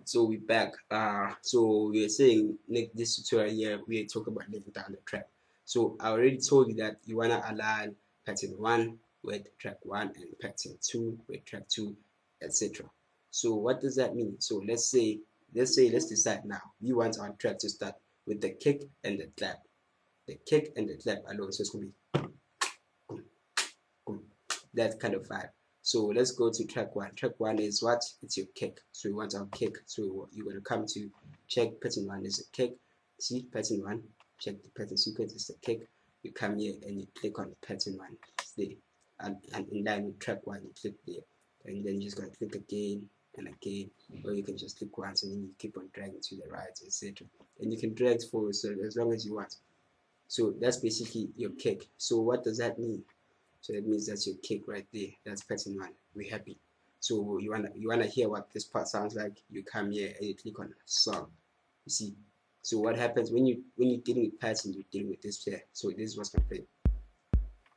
So we back. So we are saying this tutorial here we talk about laying down the track. So I already told you that you wanna align pattern 1 with track 1 and pattern 2 with track 2, etc. So what does that mean? So let's decide now. We want our track to start with the kick and the clap. The kick and the clap alone. So it's gonna be that kind of vibe. So let's go to track 1. Track 1 is what? It's your kick. So we want our kick. So you're going to come to check pattern 1 is a kick. See pattern 1. Check the pattern sequence is the kick. You come here and you click on pattern 1. It's there. And in line with track 1, you click there. And then you're just going to click again and again. Or you can just click once and then you keep on dragging to the right, etc. And you can drag forward so as long as you want. So that's basically your kick. So what does that mean? So that means that's your kick right there. That's pattern 1. We're happy. So you wanna hear what this part sounds like. You come here and you click on song. You see. So what happens when you're dealing with pattern, you're dealing with this here. So this is what's gonna play.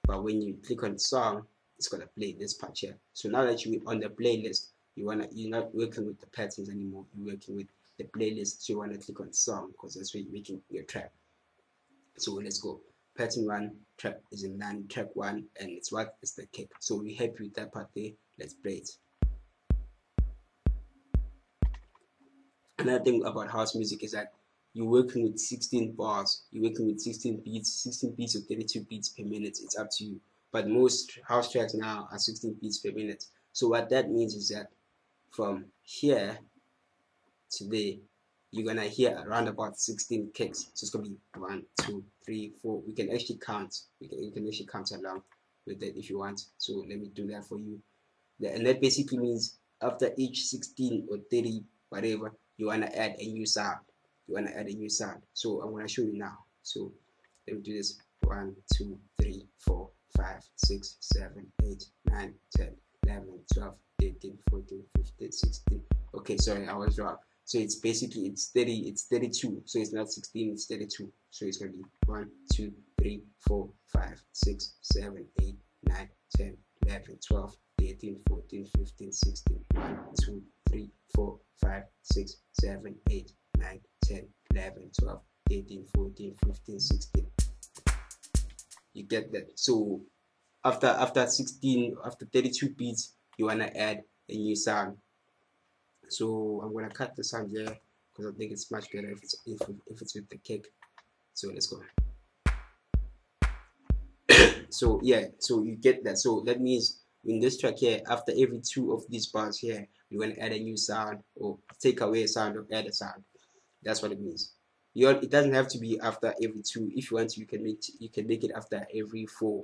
But when you click on song, it's gonna play this part here. So now that you're on the playlist, you're not working with the patterns anymore. You're working with the playlist. So you wanna click on song because that's where you're making your track. So let's go. Pattern 1 track is in line track 1 and it's what is the kick. So we're happy with that part there. Let's play it. Another thing about house music is that you're working with 16 bars, you're working with 16 beats or 32 beats per minute. It's up to you, but most house tracks now are 16 beats per minute. So what that means is that from here to there, you're gonna hear around about 16 kicks. So it's gonna be 1, 2, 3, 4. We can actually count. You can actually count along with it if you want. So let me do that for you. And that basically means after each 16 or 30, whatever, you wanna add a new sound. So I'm gonna show you now. So let me do this. 1, 2, 3, 4, 5, 6, 7, 8, 9, 10, 11, 12, 13, 14, 15, 16. Okay, sorry, I was wrong. So it's basically it's 32. So it's not 16, it's 32. So it's gonna be 1, 2, 3, 4, 5, 6, 7, 8, 9, 10, 11, 12, 13, 14, 15, 16. 1, 2, 3, 4, 5, 6, 7, 8, 9, 10, 11, 12, 13, 14, 15, 16. You get that? So after 16, after 32 beats, you wanna add a new sound. So I'm gonna cut the sound here because I think it's much better if it's with the kick. So let's go. So yeah, so you get that. So that means in this track here, after every 2 of these bars here, you're gonna add a new sound or take away a sound or add a sound. That's what it means. It doesn't have to be after every 2. If you want to, you can make it after every 4.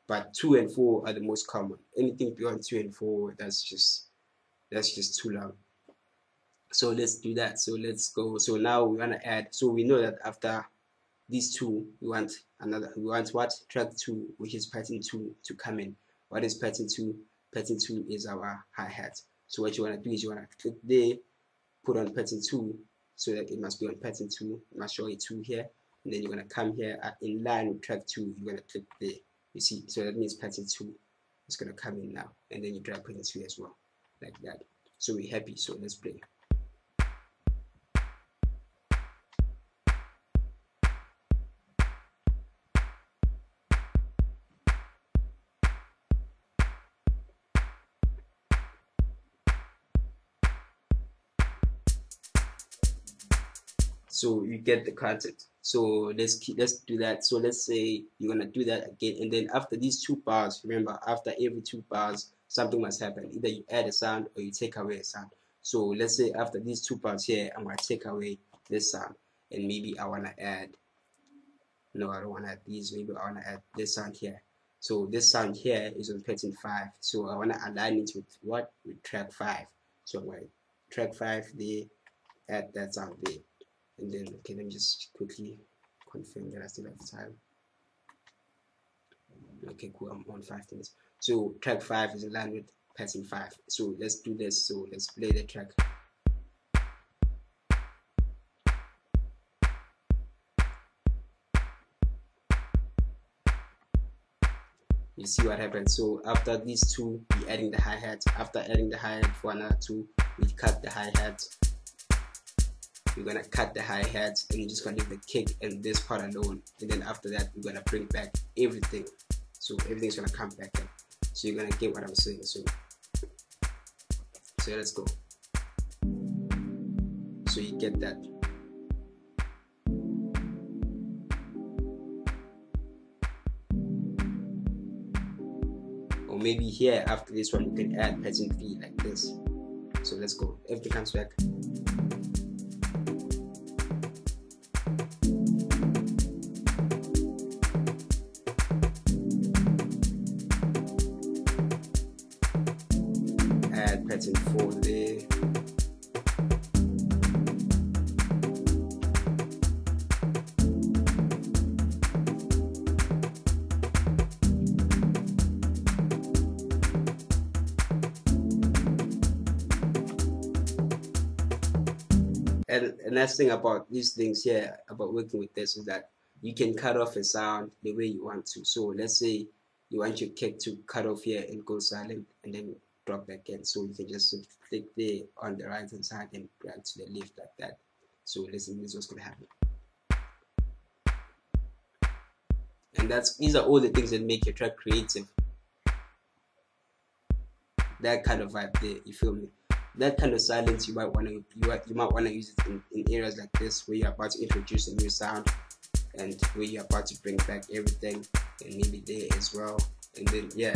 But 2 and 4 are the most common. Anything beyond 2 and 4, that's just too long. So let's do that. So let's go. So now we want to add. So we know that after these 2, we want what? Track 2, which is pattern 2, to come in. What is pattern 2? Pattern 2 is our hi-hat. So what you want to do is you want to click there, put on pattern 2, so that it must be on pattern 2. It must show a 2 here, and then you're going to come here in line with track 2. You're going to click there. You see, so that means pattern 2 is going to come in now, and then you drag pattern 2 as well, like that. So we're happy. So let's play. So you get the concept. So let's do that. So let's say you're gonna do that again, and then after these 2 bars, remember after every 2 bars, something must happen. Either you add a sound or you take away a sound. So let's say after these 2 bars here, I'm gonna take away this sound, and maybe I wanna add. No, I don't wanna add these. Maybe I wanna add this sound here. So this sound here is on pattern 5. So I wanna align it with what? With track 5. So I'm going track 5 there, add that sound there. And then, okay, let me just quickly confirm that I still have time. Okay, cool, I'm on 5 minutes. So track 5 is in line with pattern 5. So let's do this. So let's play the track. You see what happens. So after these 2, we're adding the hi-hat. After adding the hi-hat for another 2, we cut the hi-hat. we're gonna cut the hi-hats and you're just gonna leave the kick and this part alone, and then after that we're gonna bring back everything, so everything's gonna come back in. So you're gonna get what I'm saying. So let's go. So you get that. Or maybe here after this one you can add pattern 3 like this. So let's go. Everything comes back. Add pattern 4 there. And the nice thing about these things here, about working with this, is that you can cut off a sound the way you want to. So let's say you want your kick to cut off here and go silent and then drop back in. So you can just click there on the right hand side and drag to the left like that. So listen, this is what's going to happen. And these are all the things that make your track creative. That kind of vibe there, you feel me? That kind of silence you might want to use it in areas like this, where you're about to introduce a new sound and where you're about to bring back everything, and maybe there as well. And then yeah,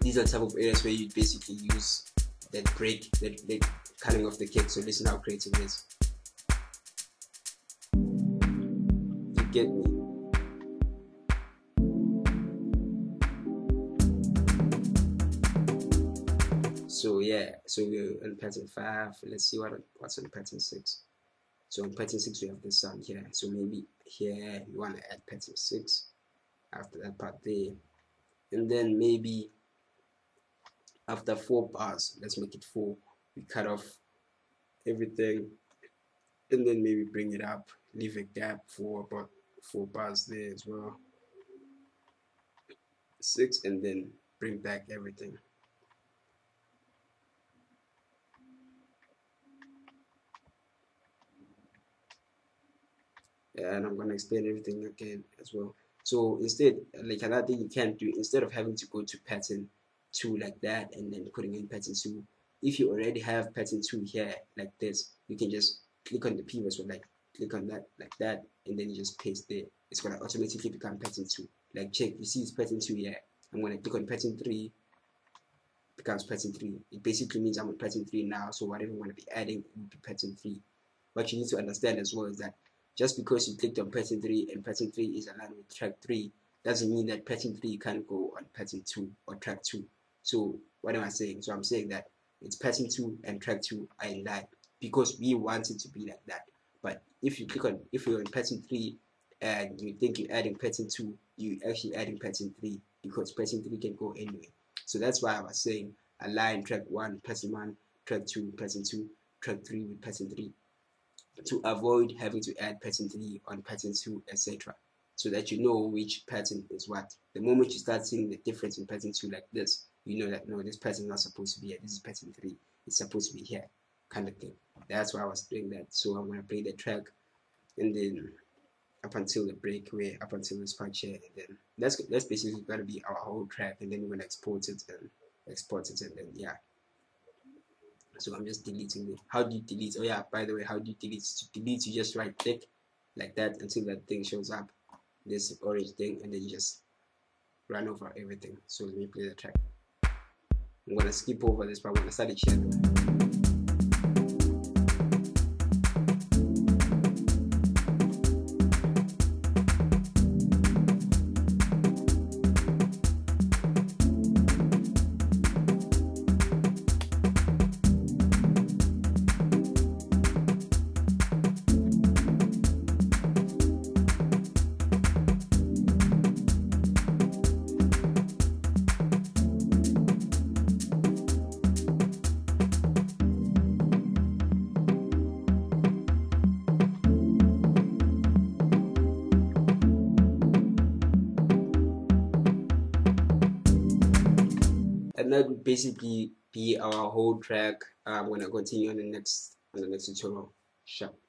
these are the type of areas where you basically use that break, that cutting off the kick. So listen how creative it is. You get me? So yeah, so we're on pattern 5. Let's see what's on pattern 6. So on pattern 6 we have this sound here. So maybe here you want to add pattern 6 after that part there, and then maybe after 4 bars, let's make it 4. We cut off everything, and then maybe bring it up, leave a gap for about 4 bars there as well. 6, and then bring back everything. And I'm gonna explain everything again as well. So instead, like another thing you can do, instead of having to go to pattern 2 like that and then putting in pattern 2, if you already have pattern 2 here like this, you can just click on the previous one, like click on that like that, and then you just paste there. It's gonna automatically become pattern 2. Like check, you see it's pattern 2 here. I'm gonna click on pattern 3, becomes pattern 3. It basically means I'm on pattern 3 now, so whatever I'm gonna be adding will be pattern 3. What you need to understand as well is that just because you clicked on pattern 3 and pattern 3 is aligned with track 3 doesn't mean that pattern 3 can't go on pattern 2 or track 2. So what am I saying? So I'm saying that it's pattern 2 and track 2 are in line because we want it to be like that. But if you're on pattern 3 and you think you're adding pattern 2, you're actually adding pattern 3 because pattern 3 can go anywhere. So that's why I was saying align track 1, pattern 1, track 2, pattern 2, track 3 with pattern 3, to avoid having to add pattern 3 on pattern 2, etc. So that you know which pattern is what. The moment you start seeing the difference in pattern 2 like this, you know that no, this pattern is not supposed to be here, this is pattern 3, it's supposed to be here, kind of thing. That's why I was doing that. So I'm going to play the track, and then up until the break, up until this part here, and then that's basically going to be our whole track, and then we're going to export it, and then yeah. So I'm just deleting it. How do you delete? Oh yeah, by the way, how do you delete? To delete, you just right click like that until that thing shows up, this orange thing, and then you just run over everything. So let me play the track. I'm gonna skip over this part. I'm gonna start it here. And that would basically be our whole track. I'm gonna continue on the next tutorial. sharp.